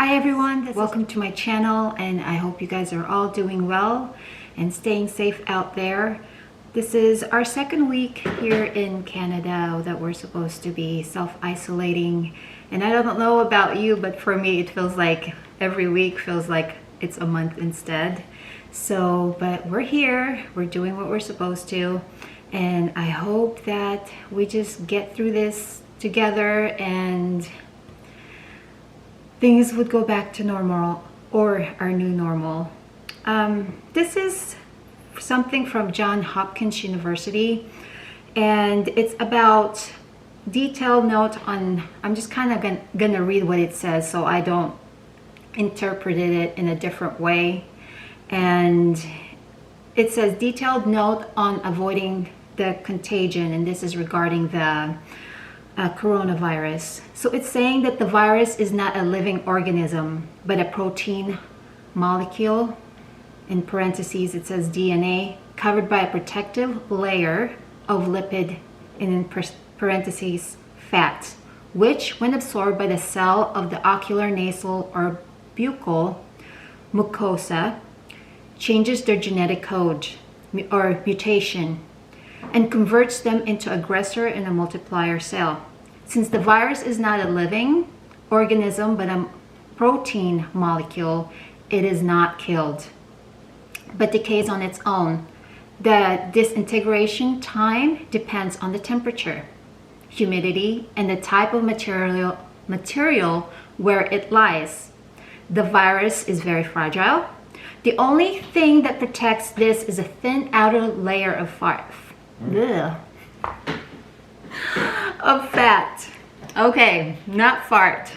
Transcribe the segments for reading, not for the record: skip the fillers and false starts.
Hi everyone, welcome to my channel, and I hope you guys are all doing well and staying safe out there. This is our second week here in Canada that we're supposed to be self-isolating, and I don't know about you, but for me it feels like every week feels like it's a month instead. But we're here, we're doing what we're supposed to, and I hope that we just get through this together and things would go back to normal, or our new normal. This is something from Johns Hopkins University, and it's about detailed note on, I'm just kind of gonna read what it says so I don't interpret it in a different way. And it says detailed note on avoiding the contagion, and this is regarding the coronavirus. So it's saying that the virus is not a living organism, but a protein molecule. In parentheses, it says DNA, covered by a protective layer of lipid, and in parentheses, fat, which, when absorbed by the cell of the ocular, nasal, or buccal mucosa, changes their genetic code or mutation and converts them into aggressor in a multiplier cell. Since the virus is not a living organism but a protein molecule, it is not killed but decays on its own. The disintegration time depends on the temperature, humidity, and the type of material where it lies. The virus is very fragile. The only thing that protects this is a thin outer layer of fat. Okay, not fart.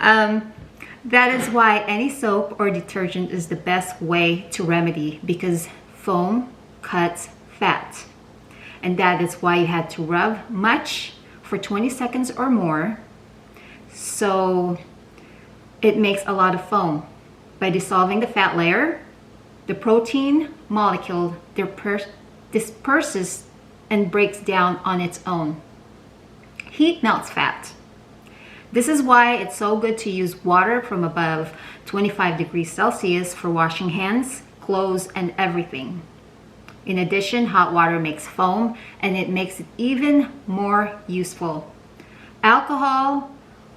That is why any soap or detergent is the best way to remedy, because foam cuts fat. And that is why you had to rub much for 20 seconds or more, so it makes a lot of foam. By dissolving the fat layer, the protein molecule disperses and breaks down on its own. Heat melts fat. This is why it's so good to use water from above 25 degrees Celsius for washing hands, clothes, and everything. In addition, hot water makes foam, and it makes it even more useful. Alcohol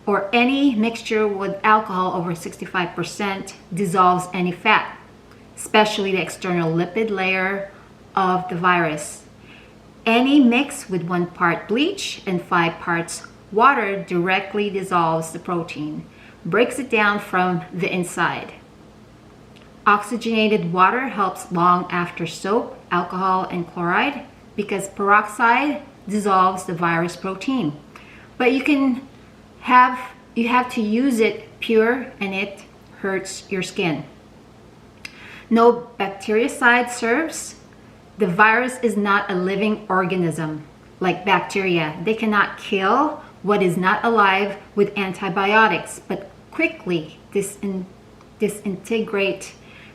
or any mixture with alcohol over 65% dissolves any fat, especially the external lipid layer of the virus. Any mix with 1 part bleach and 5 parts water directly dissolves the protein, breaks it down from the inside. Oxygenated water helps long after soap, alcohol, and chloride, because peroxide dissolves the virus protein. But you have to use it pure, and it hurts your skin. No bactericide serves. The virus is not a living organism like bacteria. They cannot kill what is not alive with antibiotics, but quickly disintegrate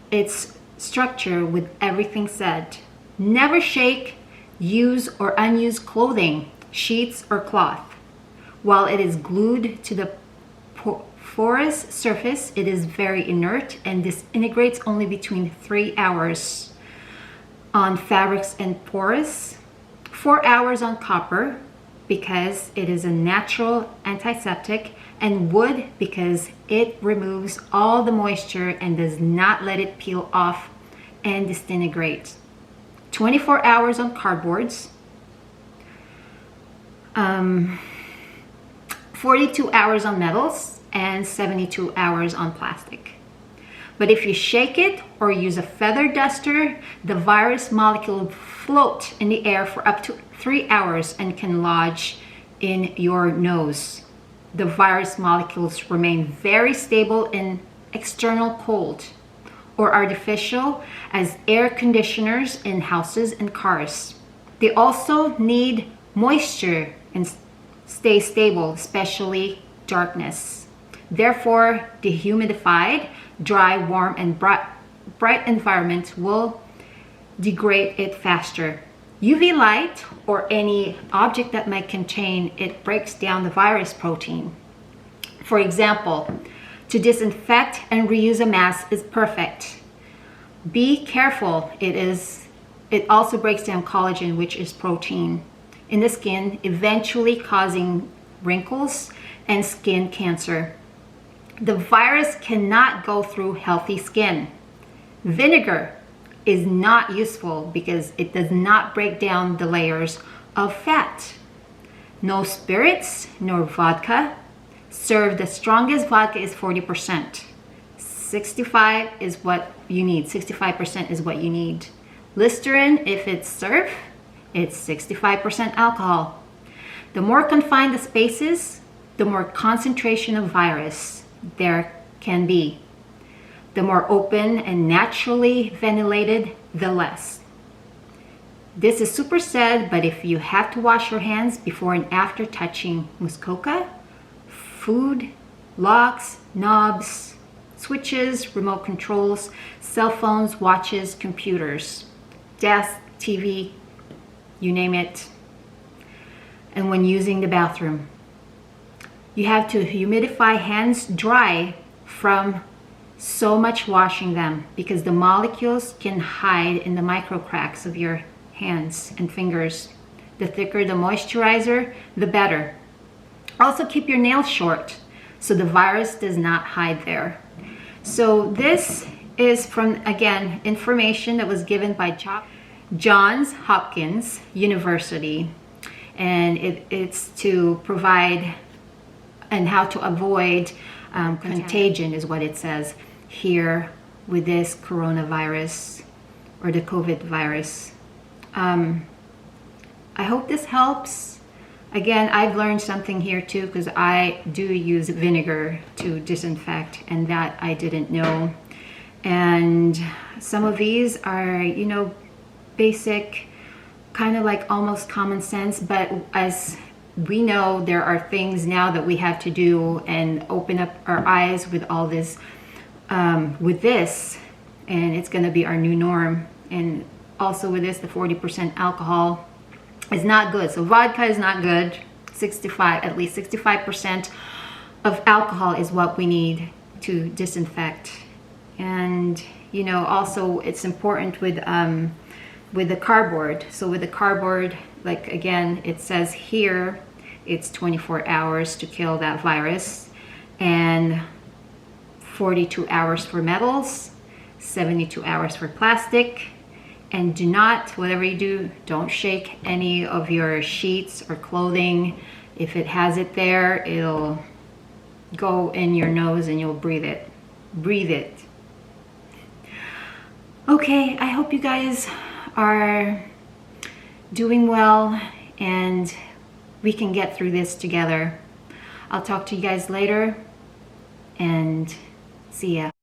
its structure with everything said. Never shake, use, or unused clothing, sheets, or cloth. While it is glued to the porous surface, it is very inert and disintegrates only between 3 hours on fabrics and porous, 4 hours on copper, because it is a natural antiseptic, and wood, because it removes all the moisture and does not let it peel off and disintegrate. 24 hours on cardboards, 42 hours on metals, and 72 hours on plastic. But if you shake it or use a feather duster, the virus molecule will float in the air for up to 3 hours and can lodge in your nose. The virus molecules remain very stable in external cold or artificial as air conditioners in houses and cars. They also need moisture and stay stable, especially darkness. Therefore, dehumidified, dry, warm, and bright environment will degrade it faster. UV light or any object that might contain it breaks down the virus protein. For example, To disinfect and reuse a mask is perfect. Be careful. It also breaks down collagen, which is protein, in the skin, eventually causing wrinkles and skin cancer. The virus cannot go through healthy skin. Vinegar is not useful because it does not break down the layers of fat. No spirits nor vodka. Serve the strongest vodka is 40%. 65 is what you need. 65% is what you need. Listerine, if it's surf, it's 65% alcohol. The more confined the spaces, the more concentration of virus there can be. The more open and naturally ventilated, the less. This is super sad, but if you have to wash your hands before and after touching muskoka, food, locks, knobs, switches, remote controls, cell phones, watches, computers, desk, TV, you name it. And when using the bathroom, you have to humidify hands dry from so much washing them, because the molecules can hide in the micro cracks of your hands and fingers. The thicker the moisturizer, the better. Also keep your nails short so the virus does not hide there. So this is from, again, information that was given by Johns Hopkins University, and it's to provide and how to avoid contagion is what it says here with this coronavirus or the COVID virus. I hope this helps. Again, I've learned something here too, because I do use vinegar to disinfect, and that I didn't know. And some of these are, you know, basic, kind of like almost common sense, but as we know, there are things now that we have to do and open up our eyes with all this, with this, and it's going to be our new norm. And also with this, the 40% alcohol is not good. So vodka is not good. At least 65% of alcohol is what we need to disinfect. And you know, also it's important with the cardboard. So with the cardboard, like again, it says here, it's 24 hours to kill that virus, and 42 hours for metals, 72 hours for plastic. And do not, whatever you do, don't shake any of your sheets or clothing. If it has it there, it'll go in your nose and you'll breathe it. Breathe it. Okay, I hope you guys are doing well and we can get through this together. I'll talk to you guys later and see ya.